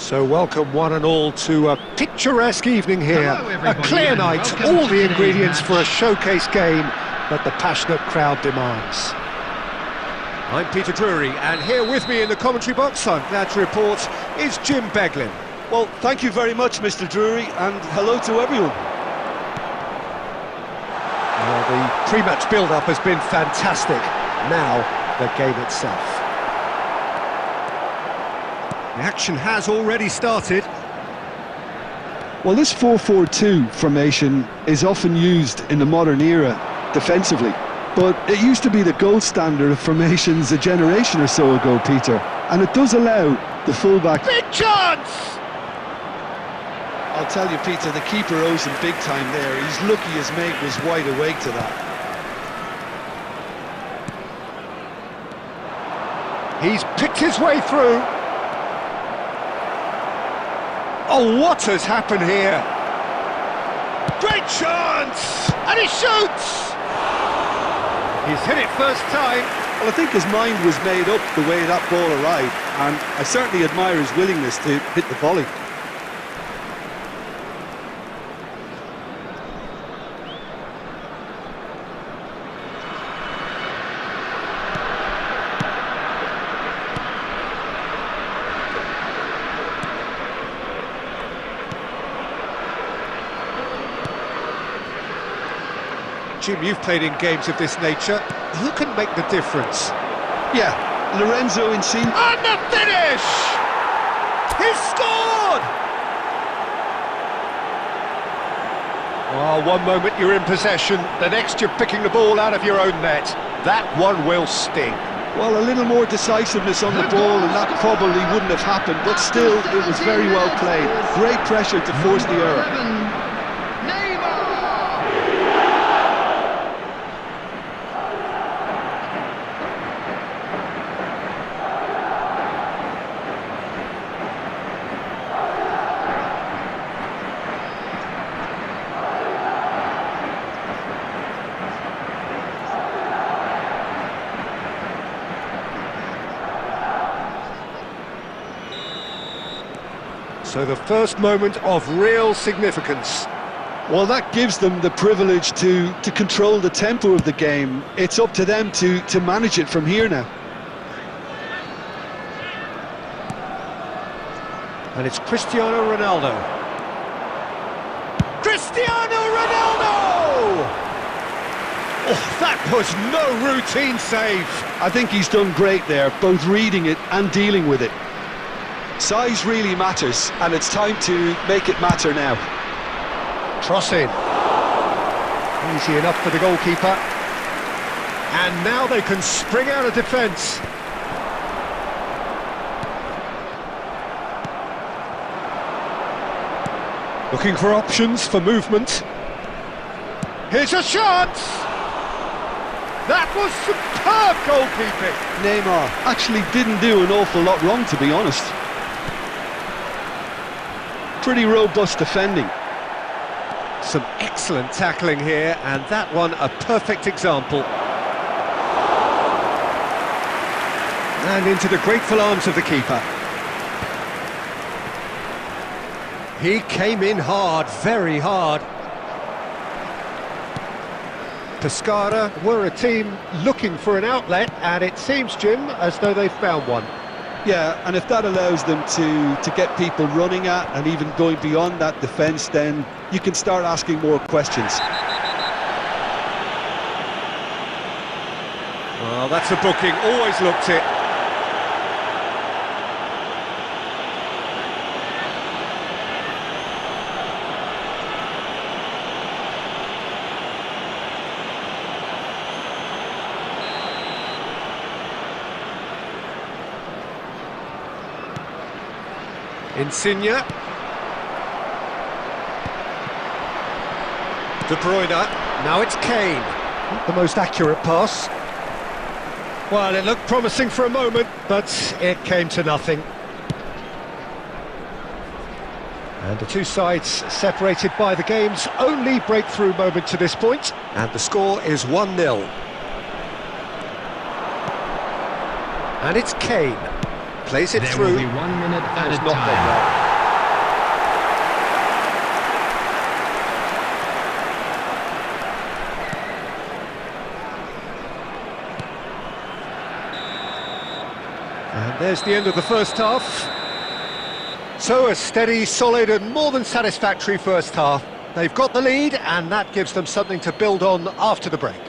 So welcome one and all to a picturesque evening here. A clear night, all the ingredients for a showcase game that the passionate crowd demands. I'm Peter Drury, and here with me in the commentary box, I'm glad to report, is Jim Beglin. Well, thank you very much, Mr. Drury, and hello to everyone. Well, the pre-match build-up has been fantastic. Now, the game itself. The action has already started. Well, this 4-4-2 formation is often used in the modern era defensively, but it used to be the gold standard of formations a generation or so ago, Peter, and it does allow the fullback... Big chance! I'll tell you, Peter, the keeper owes him big time there. He's lucky his mate was wide awake to that. He's picked his way through. Oh, what has happened here? Great chance! And he shoots! He's hit it first time. Well, I think his mind was made up the way that ball arrived, and I certainly admire his willingness to hit the volley. Jim, you've played in games of this nature. Who can make the difference? Yeah, Lorenzo Insigne. And the finish! He's scored! Oh, one moment you're in possession, the next you're picking the ball out of your own net. That one will sting. Well, a little more decisiveness on the ball and that probably wouldn't have happened, but still, it was very well played. Great pressure to force the error. So the first moment of real significance. Well, that gives them the privilege to control the tempo of the game. It's up to them to manage it from here now. And it's Cristiano Ronaldo. Cristiano Ronaldo! Oh, that was no routine save. I think he's done great there, both reading it and dealing with it. Size really matters, and it's time to make it matter now. Cross in. Easy enough for the goalkeeper. And now they can spring out of defence. Looking for options for movement. Here's a shot! That was superb goalkeeping. Neymar actually didn't do an awful lot wrong, to be honest. Pretty robust defending. Some excellent tackling here, and that one a perfect example. And into the grateful arms of the keeper. He came in hard, very hard. Pescara were a team looking for an outlet, and it seems, Jim, as though they've found one. Yeah, and if that allows them to get people running at and even going beyond that defence, then you can start asking more questions. Well, that's a booking, always looked it. Insigne. De Bruyne. Now it's Kane. Not the most accurate pass. Well, it looked promising for a moment, but it came to nothing. And the two sides separated by the game's only breakthrough moment to this point. And the score is 1-0. And it's Kane. Plays it There through. will be 1 minute That has added not gone time. well. And there's the end of the first half. So a steady, solid and more than satisfactory first half. They've got the lead and that gives them something to build on after the break.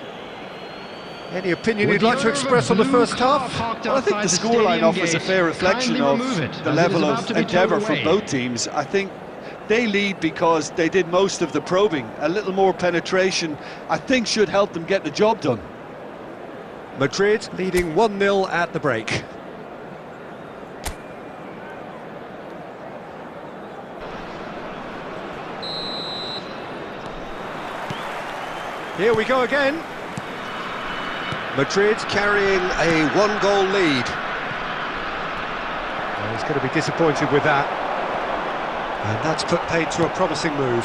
Any opinion you'd like to express on the first half? Well, I think the scoreline offers a fair reflection of the level of endeavour from both teams. I think they lead because they did most of the probing. A little more penetration, I think, should help them get the job done. Madrid leading 1-0 at the break. Here we go again. Madrid carrying a one-goal lead. Well, he's going to be disappointed with that. And that's put paid to a promising move.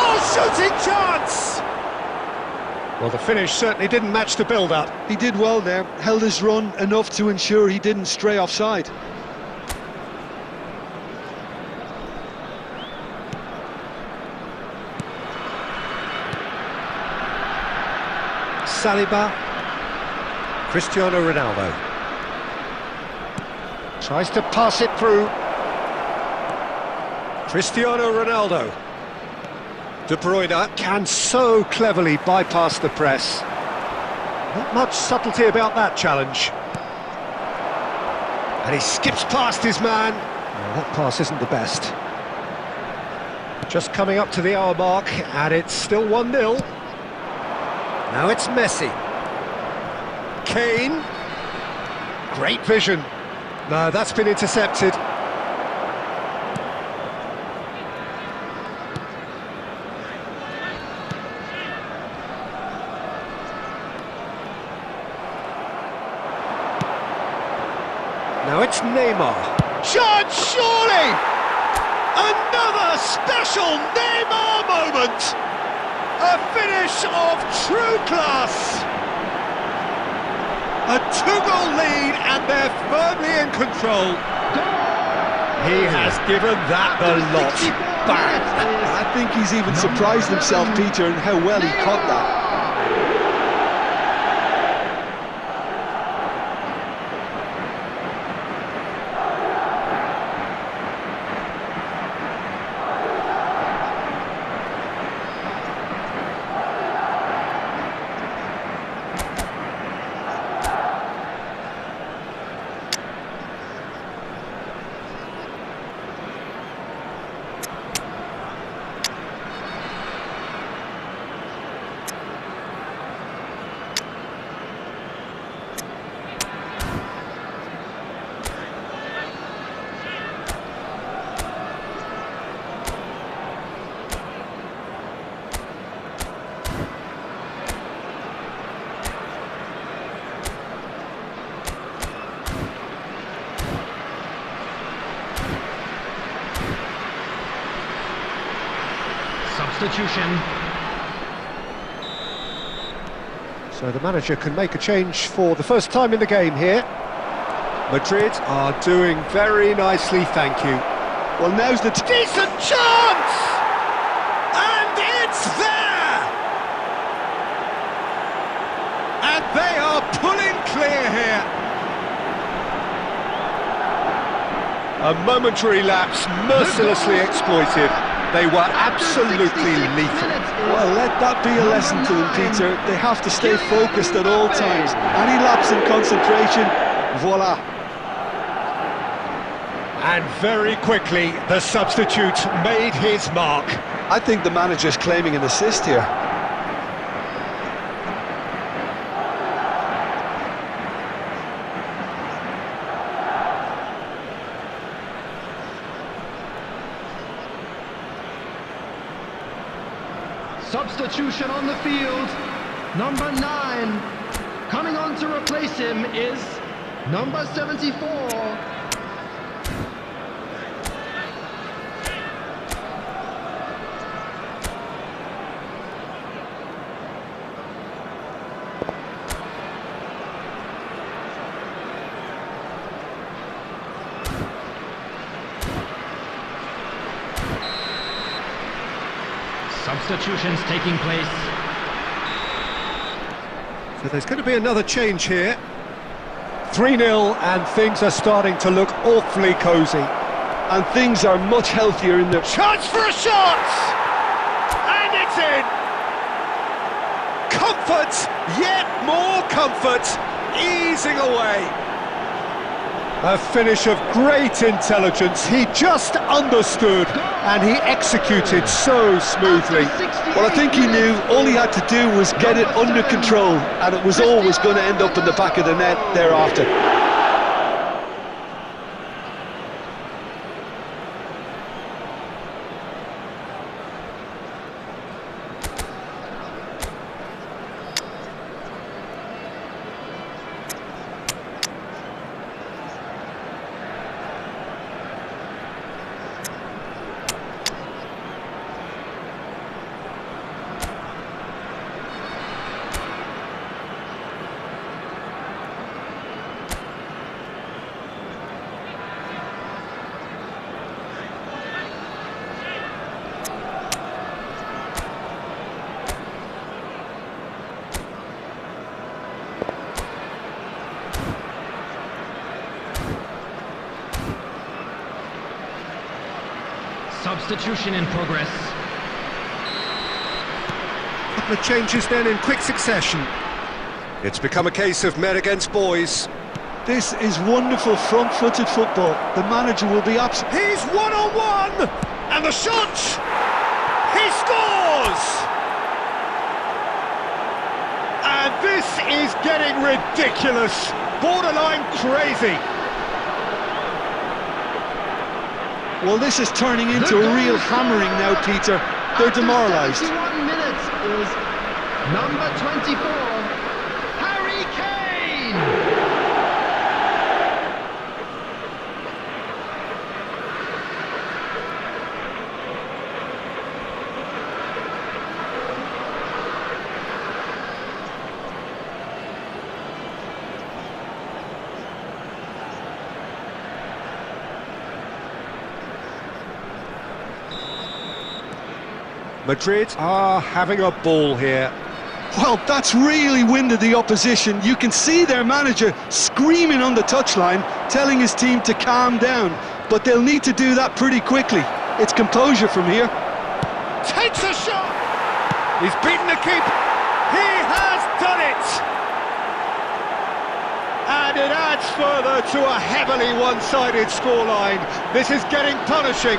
Oh, shooting chance! Well, the finish certainly didn't match the build-up. He did well there, held his run enough to ensure he didn't stray offside. Saliba, Cristiano Ronaldo. Tries to pass it through. Cristiano Ronaldo. De Bruyne can so cleverly bypass the press. Not much subtlety about that challenge. And he skips past his man. Well, that pass isn't the best. Just coming up to the hour mark, and it's still 1-0. Now it's Messi. Kane. Great vision. No, that's been intercepted. Now it's Neymar. Shot, surely! Another special Neymar moment! A finish of true class! A two-goal lead and they're firmly in control. He has given that the lot. Bang! I think he's even surprised himself, Peter, in how well he caught that. Substitution. So the manager can make a change for the first time in the game here. Madrid are doing very nicely, thank you. Well, now's the Decent chance! And it's there! And they are pulling clear here. A momentary lapse, mercilessly exploited. They were absolutely lethal. Well, let that be a lesson to them, Peter. They have to stay focused at all times. Any lapse in concentration, voila. And very quickly, the substitute made his mark. I think the manager's claiming an assist here. Substitution on the field. Number 9. Coming on to replace him is number 74. Substitutions taking place. So there's going to be another change here. 3-0 and things are starting to look awfully cosy. And things are much healthier in the... Chance for a shot! And it's in! Comfort, yet more comfort, easing away. A finish of great intelligence. He just understood and he executed so smoothly. Well, I think he knew all he had to do was get it under control, and it was always going to end up in the back of the net thereafter. Substitution in progress. Couple of changes then in quick succession. It's become a case of men against boys. This is wonderful front-footed football. The manager will be absolutely... He's one-on-one! And the shot! He scores! And this is getting ridiculous. Borderline crazy. Well, this is turning into a real hammering now, Peter. They're demoralised. 71 minutes is number 24, Harry Kane! Madrid are having a ball here. Well, that's really winded the opposition. You can see their manager screaming on the touchline, telling his team to calm down. But they'll need to do that pretty quickly. It's composure from here. Takes a shot! He's beaten the keeper. He has done it! And it adds further to a heavily one-sided scoreline. This is getting punishing.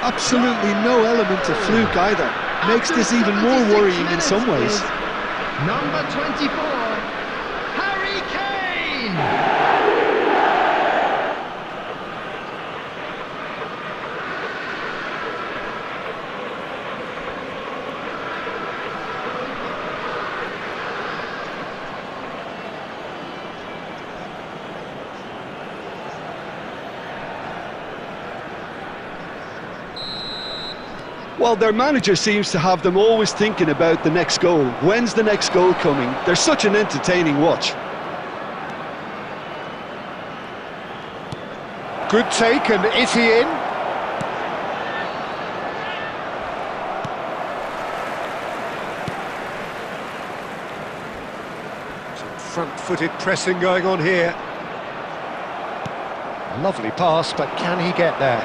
Absolutely no element of fluke either. Makes this even more worrying in some ways. Number 24, Harry Kane! Well, their manager seems to have them always thinking about the next goal. When's the next goal coming? They're such an entertaining watch. Good take, and is he in? Some front-footed pressing going on here. Lovely pass, but can he get there?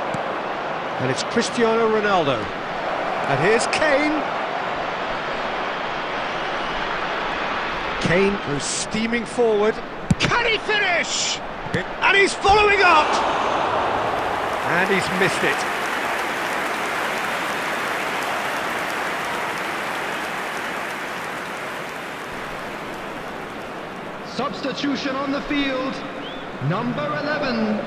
And it's Cristiano Ronaldo. And here's Kane. Kane goes steaming forward. Can he finish? And he's following up! And he's missed it. Substitution on the field, number 11.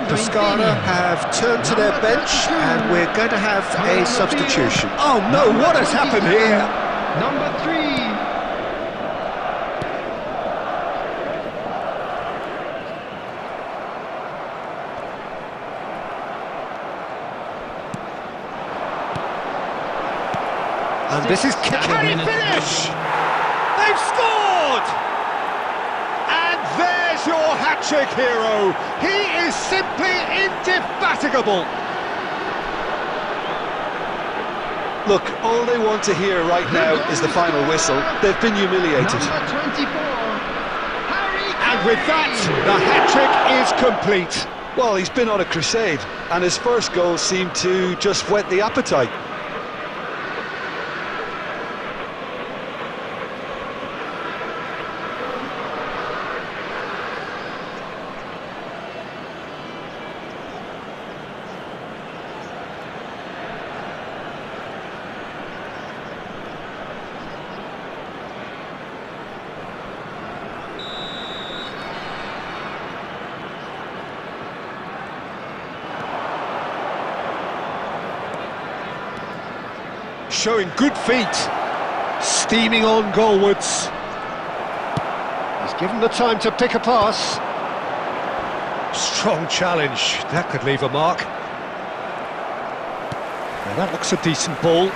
Pescara have turned to their bench and we're going to have a substitution. Oh no, what has happened here? Number 3. And this is... Can he finish? They've scored! And there's your hat-trick hero. He is simply indefatigable. Look, all they want to hear right now is the final whistle. They've been humiliated. Number 24, Harry And with that, the hat-trick is complete. Well, he's been on a crusade, and his first goal seemed to just whet the appetite. Showing good feet, steaming on goalwards. He's given the time to pick a pass. Strong challenge, that could leave a mark. Now that looks a decent ball.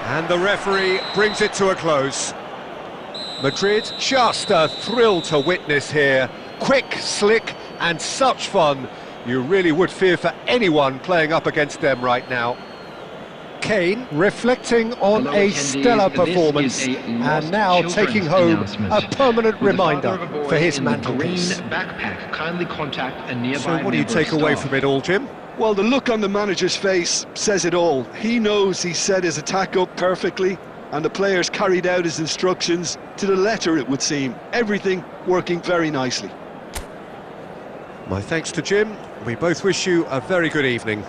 And the referee brings it to a close. Madrid, just a thrill to witness here. Quick, slick, and such fun. You really would fear for anyone playing up against them right now. Kane reflecting on Hello, a attendees. stellar This performance is a and now lost taking children's home a announcement. permanent With the father reminder of a boy for his in the mantelpiece. green backpack, kindly contact a nearby So what do you member take of away staff. from it all, Jim? Well, the look on the manager's face says it all. He knows he set his attack up perfectly, and the players carried out his instructions to the letter, it would seem. Everything working very nicely. My thanks to Jim. We both wish you a very good evening.